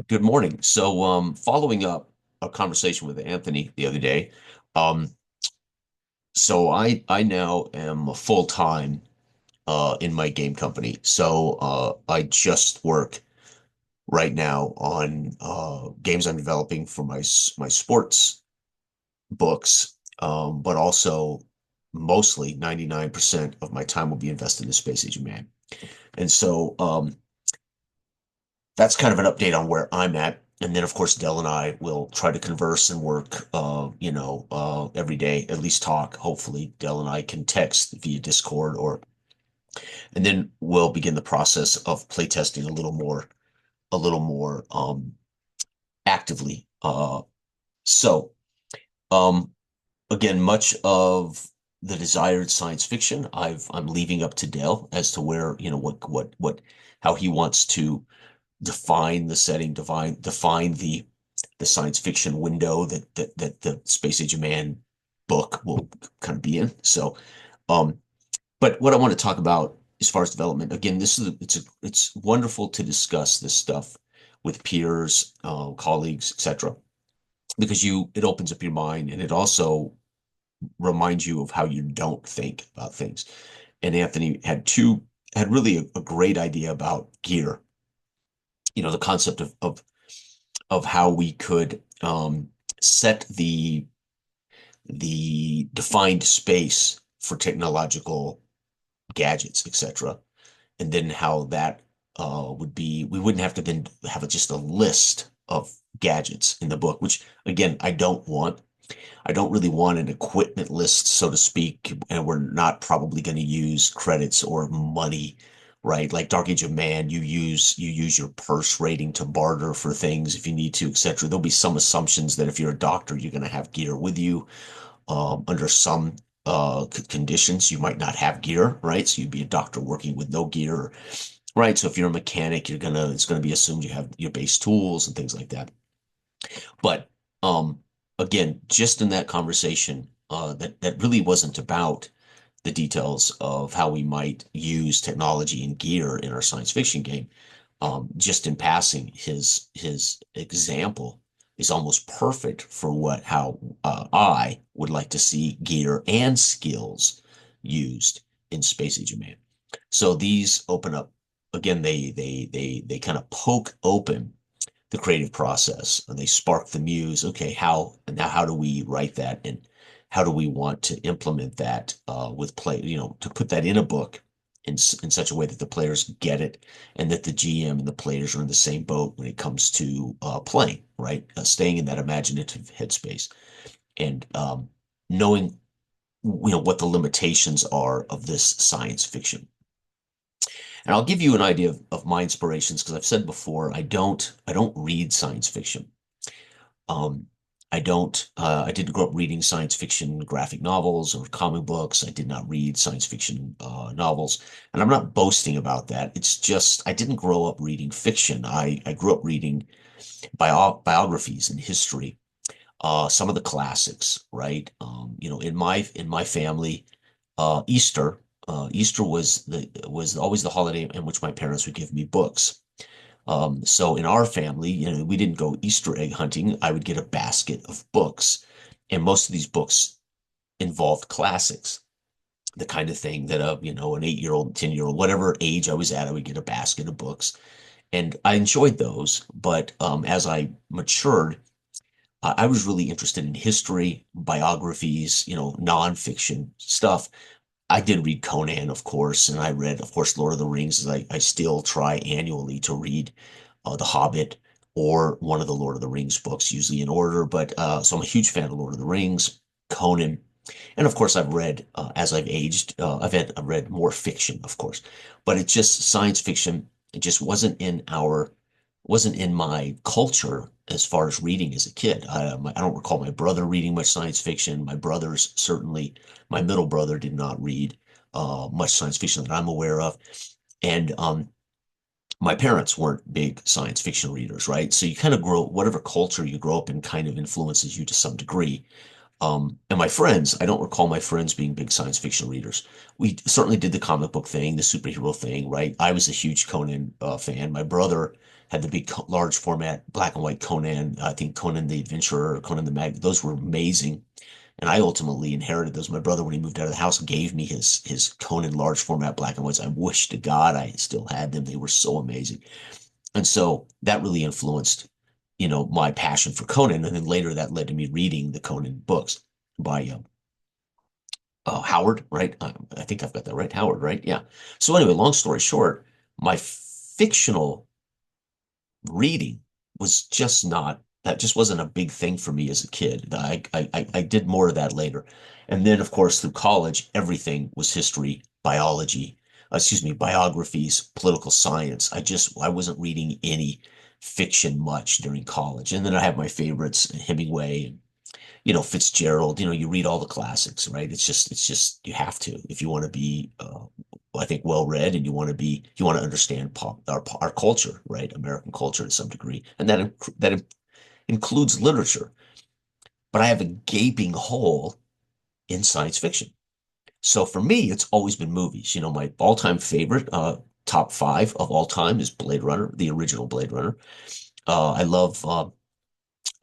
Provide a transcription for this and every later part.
Good morning. Following up a conversation with Anthony the other day, um, I now am a full-time in my game company. I just work right now on games I'm developing for my sports books, but also mostly 99% of my time will be invested in Space Age of Man. And so that's kind of an update on where I'm at. And then, of course, Dell and I will try to converse and work, every day, at least talk. Hopefully, Dell and I can text via Discord and then we'll begin the process of playtesting a little more actively. So, um, Again, much of the desired science fiction, I'm leaving up to Dell as to where, how he wants to define the setting, define the science fiction window that the Space Age of Man book will kind of be in. But what I want to talk about as far as development, again, it's wonderful to discuss this stuff with peers, colleagues, etc., because you it opens up your mind and it also reminds you of how you don't think about things. And Anthony had really a great idea about gear, the concept of how we could set the defined space for technological gadgets, etc. And then how that would be, we wouldn't have to then have just a list of gadgets in the book, which again, I don't want. I don't really want an equipment list, so to speak, and we're not probably going to use credits or money, right? Like Dark Age of Man, you use your purse rating to barter for things if you need to, etc. There'll be some assumptions that if you're a doctor, you're going to have gear with you. Under some conditions, you might not have gear, right? So you'd be a doctor working with no gear, right? So if you're a mechanic, it's gonna be assumed you have your base tools and things like that. But again, just in that conversation, that really wasn't about the details of how we might use technology and gear in our science fiction game. Just in passing, his example is almost perfect for what how I would like to see gear and skills used in Space Age of Man. So these open up again. They kind of poke open the creative process and they spark the muse. Okay, how do we write that and how do we want to implement that with play, to put that in a book in such a way that the players get it and that the GM and the players are in the same boat when it comes to playing, right? Staying in that imaginative headspace and knowing, what the limitations are of this science fiction. And I'll give you an idea of my inspirations because I've said before, I don't read science fiction. Um, I didn't grow up reading science fiction graphic novels or comic books. I did not read science fiction novels. And I'm not boasting about that. It's just, I didn't grow up reading fiction. I grew up reading biographies and history, some of the classics, right? In my family, Easter was always the holiday in which my parents would give me books. So in our family, we didn't go Easter egg hunting. I would get a basket of books, and most of these books involved classics, the kind of thing that an 8-year-old, 10-year-old, whatever age I was at, I would get a basket of books, and I enjoyed those. But as I matured, I was really interested in history, biographies, nonfiction stuff. I did read Conan, of course, and I read, of course, Lord of the Rings. I still try annually to read The Hobbit or one of the Lord of the Rings books, usually in order. But so I'm a huge fan of Lord of the Rings, Conan, and of course I've read as I've aged. I've read more fiction, of course, but it's just science fiction. It just wasn't in my culture as far as reading as a kid. I don't recall my brother reading much science fiction. My brothers certainly, my middle brother did not read much science fiction that I'm aware of. And my parents weren't big science fiction readers, right? So you kind of grow, whatever culture you grow up in kind of influences you to some degree. And my friends, I don't recall my friends being big science fiction readers. We certainly did the comic book thing, the superhero thing, right? I was a huge Conan fan. My brother had the big, large format black and white Conan. I think Conan the Adventurer, Conan the Mag. Those were amazing. And I ultimately inherited those. My brother, when he moved out of the house, gave me his Conan large format black and whites. I wish to God I still had them. They were so amazing. And so that really influenced, my passion for Conan. And then later that led to me reading the Conan books by Howard, right? I think I've got that right. Howard, right? Yeah. So anyway, long story short, my fictional reading was just not, that just wasn't a big thing for me as a kid. I did more of that later. And then, of course, through college, everything was history, biology, excuse me, biographies, political science. I wasn't reading any fiction much during college. And then I have my favorites, Hemingway and Fitzgerald. You read all the classics, right? It's just you have to if you want to be, I think, well read, and you want to understand our culture, right? American culture to some degree, and that includes literature. But I have a gaping hole in science fiction. So for me, it's always been movies. My all-time favorite, top five of all time is Blade Runner, the original Blade Runner. Uh, I love uh,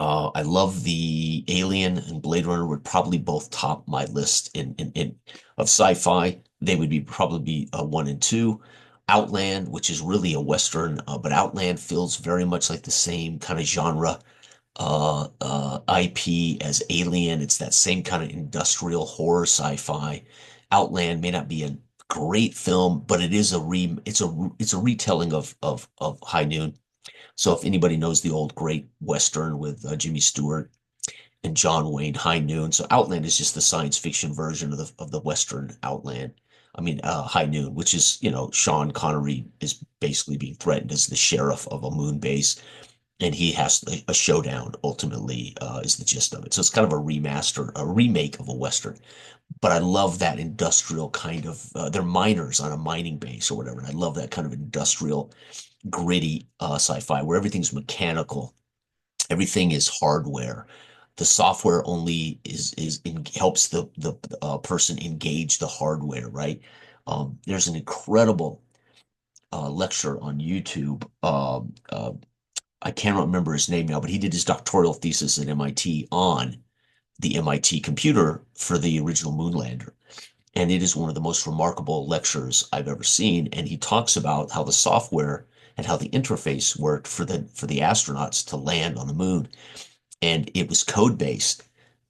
I love the Alien and Blade Runner would probably both top my list in of sci-fi. They would be probably be one and two. Outland, which is really a Western, but Outland feels very much like the same kind of genre IP as Alien. It's that same kind of industrial horror sci-fi. Outland may not be a great film, but it's a retelling of High Noon. So if anybody knows the old great Western with Jimmy Stewart and John Wayne, High Noon. So Outland is just the science fiction version of the Western Outland. I mean, High Noon, which is, Sean Connery is basically being threatened as the sheriff of a moon base, and he has a showdown ultimately, is the gist of it. So it's kind of a remake of a Western. But I love that industrial kind of, they're miners on a mining base or whatever. And I love that kind of industrial gritty sci-fi where everything's mechanical, everything is hardware. The software only helps the person engage the hardware, right? There's an incredible lecture on YouTube. I can't remember his name now, but he did his doctoral thesis at MIT on the MIT computer for the original Moonlander. And it is one of the most remarkable lectures I've ever seen. And he talks about how the software and how the interface worked for the astronauts to land on the moon. And it was code based.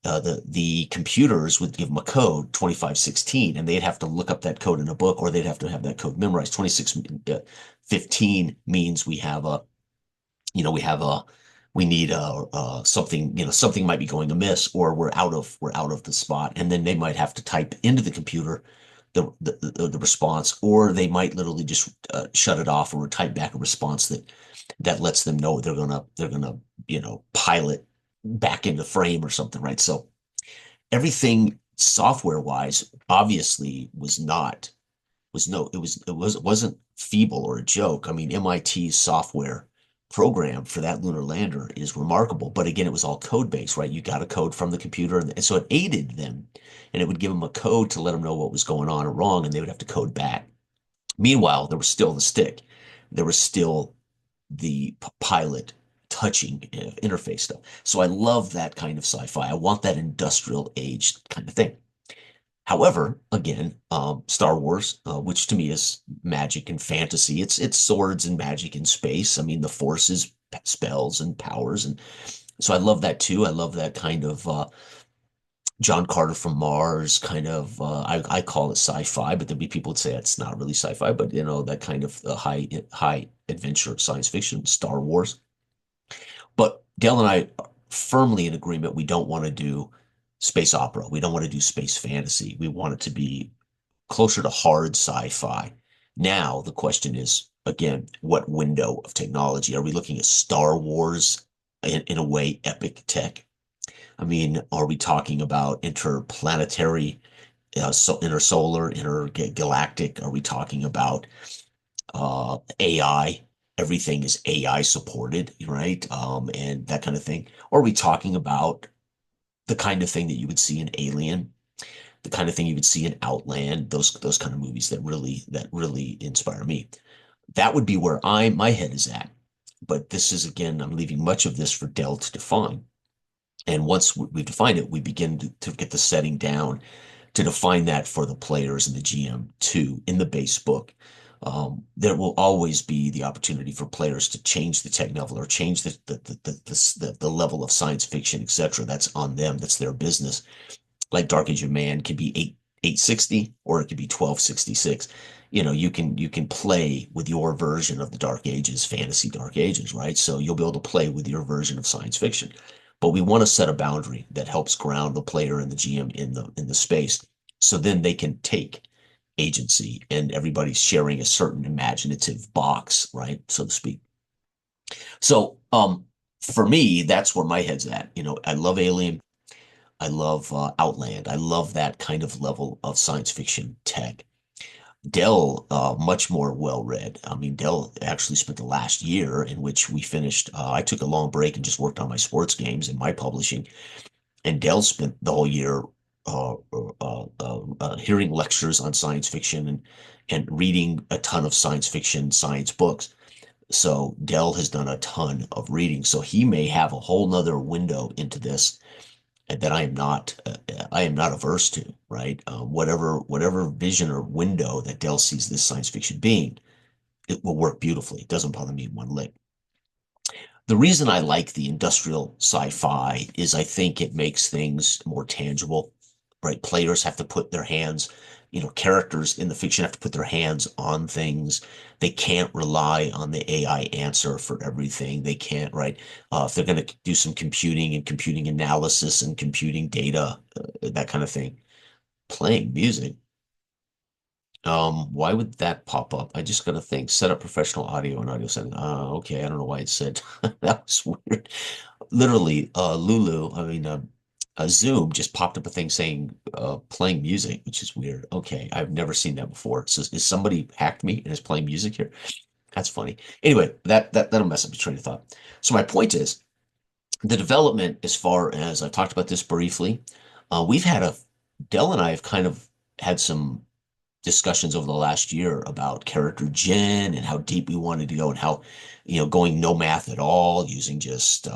The computers would give them a code 2516, and they'd have to look up that code in a book, or they'd have to have that code memorized. 2615 means we have a we need something, something might be going amiss, or we're out of the spot, and then they might have to type into the computer the response, or they might literally just shut it off or type back a response that lets them know they're gonna pilot back into frame or something, right? So everything software wise obviously was no, it wasn't feeble or a joke. I mean, MIT's software program for that lunar lander is remarkable. But again, it was all code based, right? You got a code from the computer, and so it aided them, and it would give them a code to let them know what was going on or wrong, and they would have to code back. Meanwhile, there was still the stick, there was still the pilot touching interface stuff. So I love that kind of sci-fi. I want that industrial age kind of thing. However, again, Star Wars, which to me is magic and fantasy, it's swords and magic in space. I mean, the Force is spells and powers, and so I love that too. I love that kind of John Carter from Mars kind of. I call it sci-fi, but there'd be people would say it's not really sci-fi, but that kind of high adventure science fiction, Star Wars. But Dale and I are firmly in agreement. We don't want to do space opera. We don't want to do space fantasy. We want it to be closer to hard sci-fi. Now, the question is, again, what window of technology? Are we looking at Star Wars in a way, epic tech? I mean, are we talking about interplanetary, intersolar, intergalactic? Are we talking about AI? Everything is AI supported, right? And that kind of thing. Or are we talking about the kind of thing that you would see in Alien, the kind of thing you would see in Outland, those kind of movies that really inspire me. That would be where my head is at. But this is, again, I'm leaving much of this for Dell to define. And once we've defined it, we begin to get the setting down to define that for the players and the GM too in the base book. There will always be the opportunity for players to change the tech level or change the level of science fiction, etc. That's on them. That's their business. Like Dark Age of Man can be 860 or it could be 1266. You can play with your version of the Dark Ages, fantasy Dark Ages, right? So you'll be able to play with your version of science fiction. But we want to set a boundary that helps ground the player and the GM in the space. So then they can take agency and everybody's sharing a certain imaginative box, right? So to speak. So for me, that's where my head's at. I love Alien. I love Outland. I love that kind of level of science fiction tech. Dell, much more well read. I mean, Dell actually spent the last year in which we finished. I took a long break and just worked on my sports games and my publishing. And Dell spent the whole year hearing lectures on science fiction and reading a ton of science fiction science books. So Dell has done a ton of reading. So he may have a whole nother window into this that I am not averse to, right? Whatever vision or window that Dell sees this science fiction being, it will work beautifully. It doesn't bother me one lick. The reason I like the industrial sci-fi is I think it makes things more tangible, right? Players have to put their hands, characters in the fiction have to put their hands on things. They can't rely on the AI answer for everything. They can't, right? If they're going to do some computing and computing analysis and computing data, that kind of thing. Playing music. Why would that pop up? I just got to think. Set up professional audio and audio setting. Okay. I don't know why it said that was weird. Literally, Lulu, I mean, Zoom just popped up a thing saying playing music, which is weird. Okay, I've never seen that before. So is somebody hacked me and is playing music here? That's funny. Anyway, that'll mess up the train of thought. So my point is the development, as far as I talked about this briefly, we've had Dell and I have kind of had some discussions over the last year about character gen and how deep we wanted to go and how, going no math at all, using just,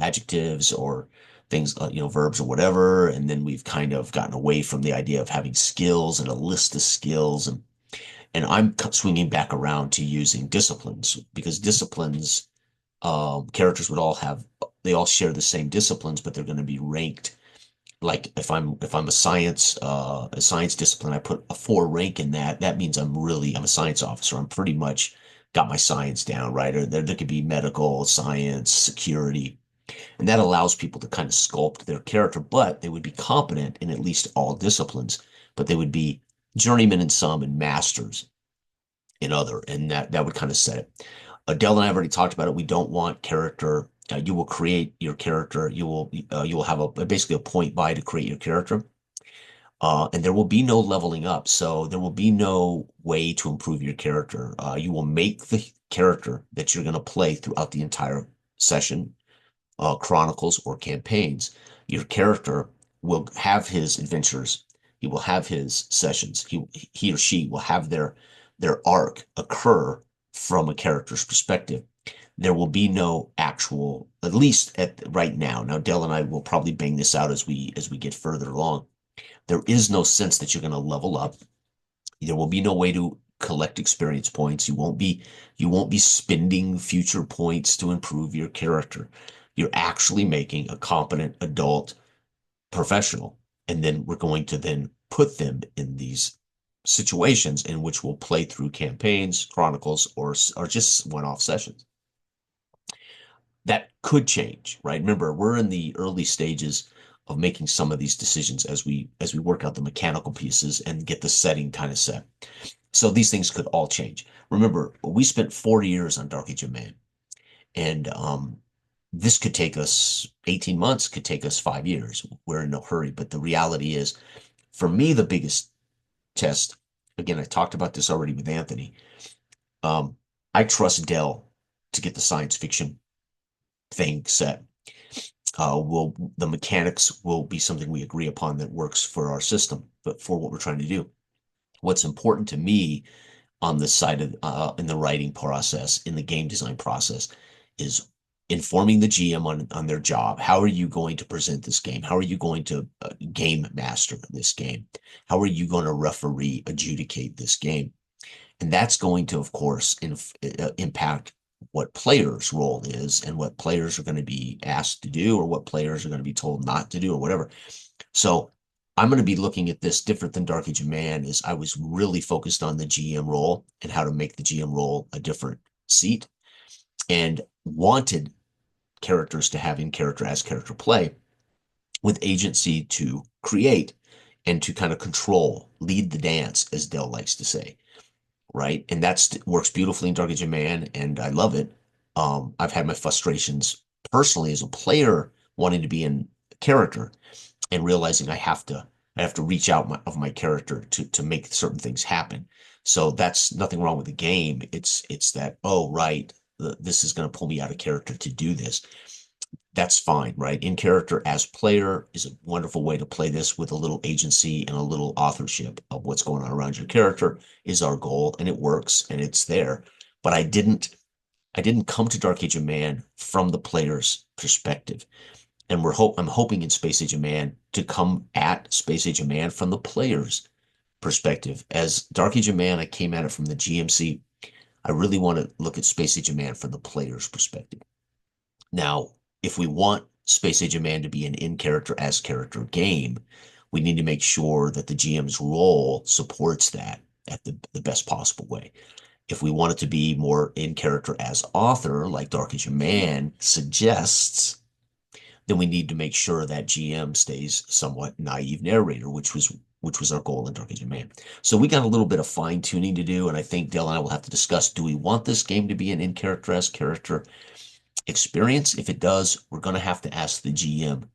adjectives or things, verbs or whatever. And then we've kind of gotten away from the idea of having skills and a list of skills. And I'm swinging back around to using disciplines because disciplines, characters they all share the same disciplines, but they're going to be ranked like if I'm a science discipline, I put a 4 rank in that. That means I'm a science officer. I'm pretty much got my science down, right? Or there could be medical science, security, and that allows people to kind of sculpt their character, but they would be competent in at least all disciplines, but they would be journeymen in some and masters in other, and that would kind of set it. Adele and I have already talked about it. We don't want character. You will create your character. You will have basically a point buy to create your character, and there will be no leveling up. So there will be no way to improve your character. You will make the character that you're going to play throughout the entire session, chronicles or campaigns. Your character will have his adventures. He will have his sessions. He or she will have their arc occur from a character's perspective. There will be no actual, at least at right now. Now, Dell and I will probably bang this out as we get further along. There is no sense that you're going to level up. There will be no way to collect experience points. You won't be spending future points to improve your character. You're actually making a competent adult professional, and then we're going to then put them in these situations in which we'll play through campaigns, chronicles, or just one-off sessions. That could change, right? Remember, we're in the early stages of making some of these decisions as we work out the mechanical pieces and get the setting kind of set. So these things could all change. Remember, we spent 40 years on Dark Age of Man, and this could take us 18 months, could take us 5 years. We're in no hurry, but the reality is, for me, the biggest test, again, I talked about this already with Anthony. I trust Dell to get the science fiction thing set. will the mechanics will be something we agree upon that works for our system, but for what we're trying to do. What's important to me on the side of in the writing process, in the game design process, is informing the GM on their job. How are you going to present this game? How are you going to game master this game? How are you going to referee adjudicate this game? And that's going to, of course, impact what players' role is and what players are going to be asked to do or what players are going to be told not to do or whatever. So I'm going to be looking at this different than Dark Age of Man. Is I was really focused on the GM role and how to make the GM role a different seat, and wanted characters to have in character as character play with agency to create and to kind of control, lead the dance, as Dell likes to say, right? And that's works beautifully in Dark Age of Man, and I love it. I've had my frustrations personally as a player wanting to be in character and realizing I have to reach out of my character to make certain things happen. So that's nothing wrong with the game. It's that, oh right, this is going to pull me out of character to do this. That's fine, right? In character as player is a wonderful way to play this with a little agency and a little authorship of what's going on around your character is our goal, and it works and it's there. But I didn't come to Dark Age of Man from the player's perspective. And I'm hoping in Space Age of Man to come at Space Age of Man from the player's perspective. As Dark Age of Man, I came at it from the GMC. I really want to look at Space Age of Man from the player's perspective. Now, if we want Space Age of Man to be an in character as character game, we need to make sure that the GM's role supports that at the best possible way. If we want it to be more in character as author, like Dark Age of Man suggests, then we need to make sure that GM stays somewhat naive narrator, which was our goal in Dark Age of Man. So we got a little bit of fine tuning to do, and I think Dell and I will have to discuss: do we want this game to be an in character as character experience? If it does, we're going to have to ask the GM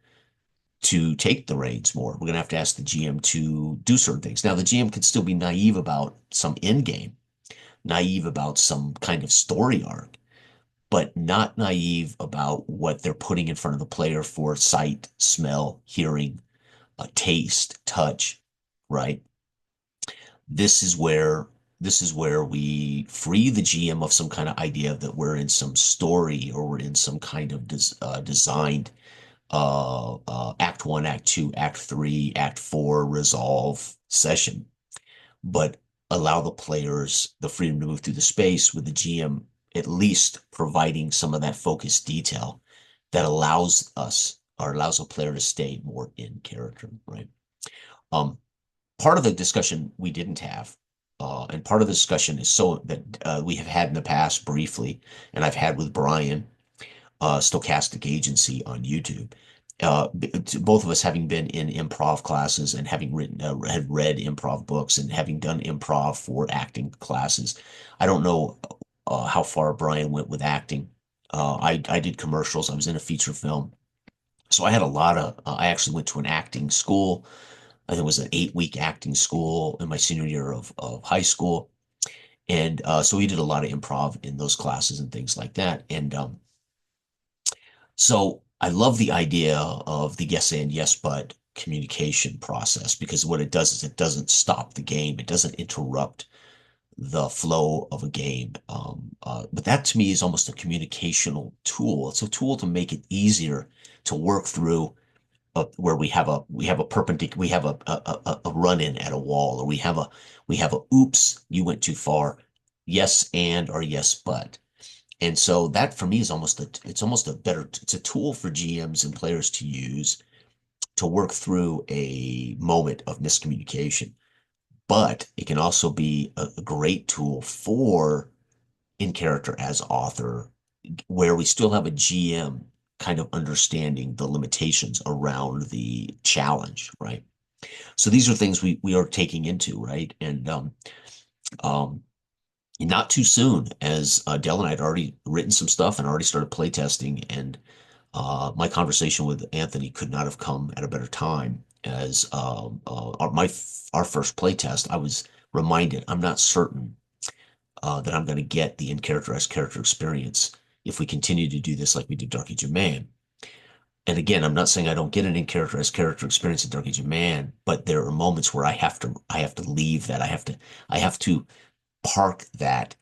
to take the reins more. We're going to have to ask the GM to do certain things. Now, the GM can still be naive about some end game, naive about some kind of story arc, but not naive about what they're putting in front of the player for sight, smell, hearing, taste, touch, right? This is where we free the GM of some kind of idea that we're in some story or we're in some kind of designed Act One, Act Two, Act Three, Act Four resolve session, but allow the players the freedom to move through the space with the GM at least providing some of that focused detail that allows us or allows a player to stay more in character, right? Um, Part of the discussion we didn't have, and part of the discussion is so that we have had in the past briefly, and I've had with Brian, Stochastic Agency on YouTube. Both of us having been in improv classes and having had read improv books and having done improv for acting classes. I don't know how far Brian went with acting. I did commercials. I was in a feature film. So I had a lot of, I actually went to an acting school. I think it was an 8-week acting school in my senior year of high school. And so we did a lot of improv in those classes and things like that. And so I love the idea of the yes and yes but communication process, because what it does is it doesn't stop the game. It doesn't interrupt the flow of a game. But that to me is almost a communicational tool. It's a tool to make it easier to work through where we have a perpendicular, we have a run in at a wall, or we have a oops, you went too far, yes and or yes but. And so that for me is it's almost a better, it's a tool for GMs and players to use to work through a moment of miscommunication. But it can also be a great tool for in character as author, where we still have a GM kind of understanding the limitations around the challenge, right? So these are things we are taking into, right? And um, not too soon, as Dell and I had already written some stuff and already started playtesting, and my conversation with Anthony could not have come at a better time. As our first playtest, I was reminded I'm not certain that I'm going to get the in character as character experience if we continue to do this like we did Dark Age of Man. And again, I'm not saying I don't get an in-character as character experience in Dark Age of Man, but there are moments where I have to leave that. I have to park that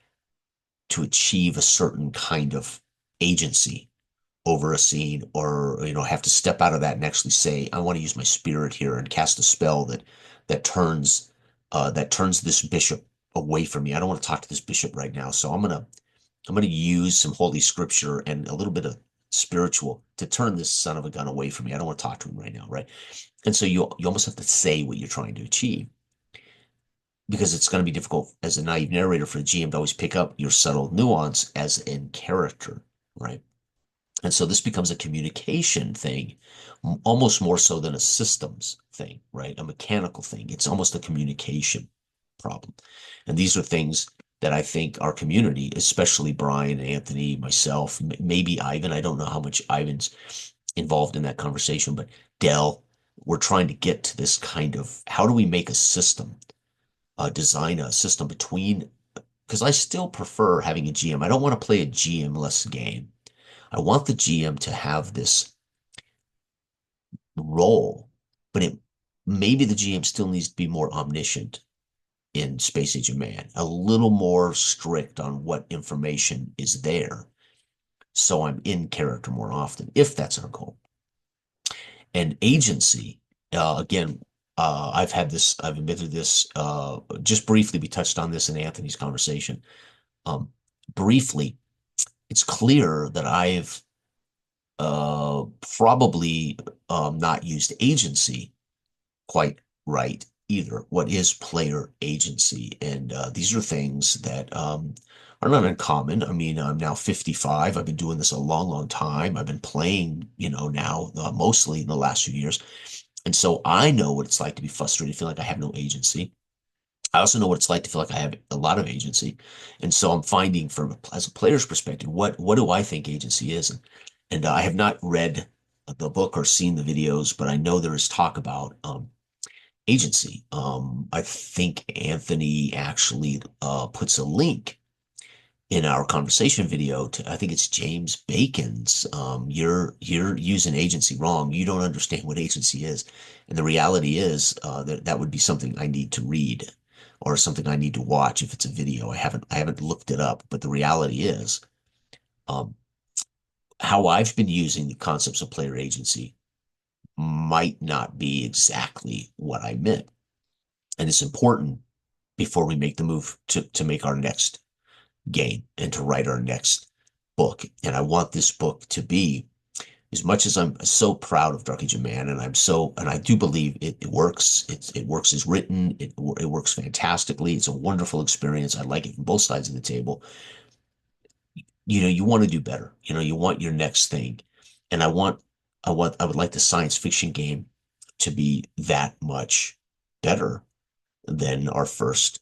to achieve a certain kind of agency over a scene, or have to step out of that and actually say, I want to use my spirit here and cast a spell that turns this bishop away from me. I don't want to talk to this bishop right now, so I'm gonna use some holy scripture and a little bit of spiritual to turn this son of a gun away from me. I don't want to talk to him right now, right? And so you almost have to say what you're trying to achieve, because it's going to be difficult as a naive narrator for the GM to always pick up your subtle nuance as in character, right? And so this becomes a communication thing, almost more so than a systems thing, right? A mechanical thing. It's almost a communication problem. And these are things that I think our community, especially Brian, Anthony, myself, maybe Ivan, I don't know how much Ivan's involved in that conversation, but Dell, we're trying to get to this kind of, how do we make a system, design a system between, because I still prefer having a GM. I don't want to play a GM-less game. I want the GM to have this role, but maybe the GM still needs to be more omniscient in Space Age of Man, a little more strict on what information is there. So I'm in character more often, if that's our goal. And agency, again, I've admitted this, just briefly, we touched on this in Anthony's conversation. Briefly, it's clear that I've probably not used agency quite right either. What is player agency? And these are things that are not uncommon. I mean, I'm now 55. I've been doing this a long, long time. I've been playing, now mostly in the last few years. And so I know what it's like to be frustrated, feel like I have no agency. I also know what it's like to feel like I have a lot of agency. And so I'm finding from as a player's perspective, what do I think agency is? And I have not read the book or seen the videos, but I know there is talk about agency. I think Anthony actually puts a link in our conversation video to, I think it's James Bacon's, you're using agency wrong. You don't understand what agency is. And the reality is that would be something I need to read or something I need to watch if it's a video. I haven't looked it up, but the reality is um, how I've been using the concepts of player agency might not be exactly what I meant. And it's important before we make the move to make our next game and to write our next book. And I want this book to be, as much as I'm so proud of Dark Age of Man, and I do believe it works. It works as written. It works fantastically. It's a wonderful experience. I like it from both sides of the table. You want to do better. You want your next thing. And I would like the science fiction game to be that much better than our first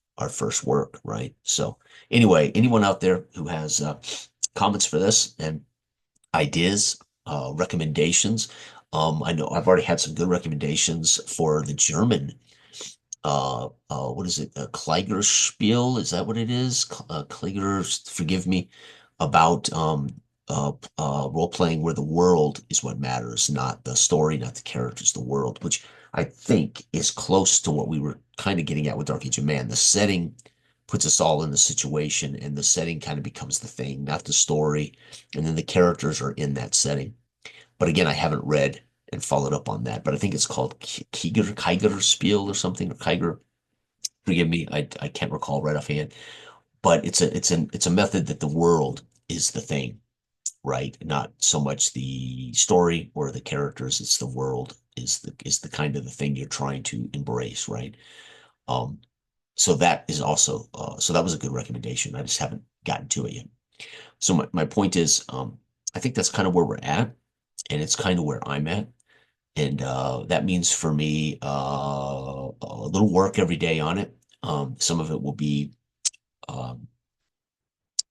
work, right? So anyway, anyone out there who has comments for this and ideas, recommendations, I know I've already had some good recommendations for the German. What is it? Kligerspiel? Is that what it is? Kliger, forgive me, about role playing where the world is what matters, not the story, not the characters, the world, which I think is close to what we were kind of getting at with Dark Age of Man. The setting puts us all in the situation, and the setting kind of becomes the thing, not the story. And then the characters are in that setting. But again, I haven't read and followed up on that, but I think it's called Kiger Spiel or something, or Kiger. Forgive me, I can't recall right offhand. But it's a method that the world is the thing, right? Not so much the story or the characters. It's the world is the kind of the thing you're trying to embrace, right? Um, so that is also so that was a good recommendation. I just haven't gotten to it yet. So my point is, I think that's kind of where we're at, and it's kind of where I'm at. And that means for me a little work every day on it. Some of it will be um,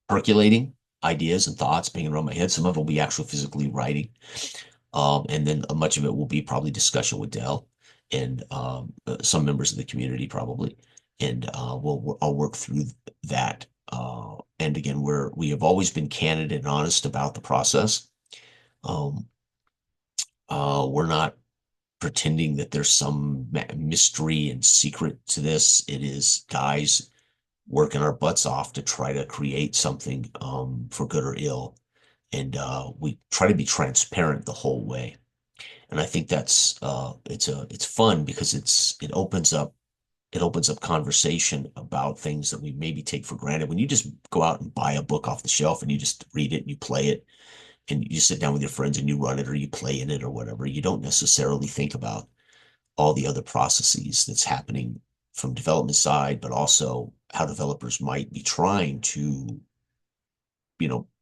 percolating ideas and thoughts being around my head. Some of it will be actually physically writing. And then much of it will be probably discussion with Dell and some members of the community probably. And I'll work through that. And again, we have always been candid and honest about the process. Um, We're not pretending that there's some mystery and secret to this. It is guys working our butts off to try to create something for good or ill. And we try to be transparent the whole way. And I think that's it's fun because it opens up conversation about things that we maybe take for granted. When you just go out and buy a book off the shelf and you just read it and you play it and you sit down with your friends and you run it or you play in it or whatever, you don't necessarily think about all the other processes that's happening from development side, but also how developers might be trying to,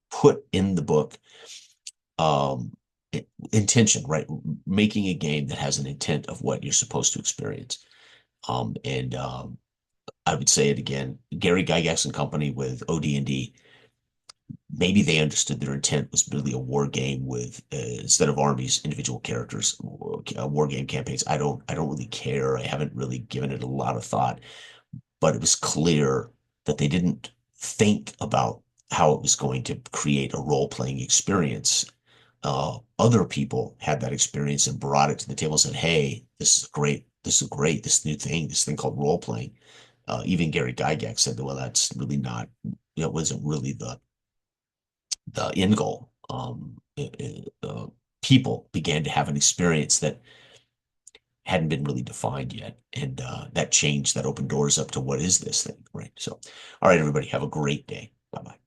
put in the book um intention, right? Making a game that has an intent of what you're supposed to experience. And I would say it again, Gary Gygax and company with OD&D, maybe they understood their intent was really a war game with instead of armies, individual characters, war game campaigns. I don't really care. I haven't really given it a lot of thought, but it was clear that they didn't think about how it was going to create a role-playing experience. Other people had that experience and brought it to the table and said, "Hey, this is great. This is great. This new thing, this thing called role playing." Even Gary Gygax said, "Well, that's really not. It wasn't really the end goal." People began to have an experience that hadn't been really defined yet, and that changed, that opened doors up to what is this thing, right? So, all right, everybody, have a great day. Bye bye.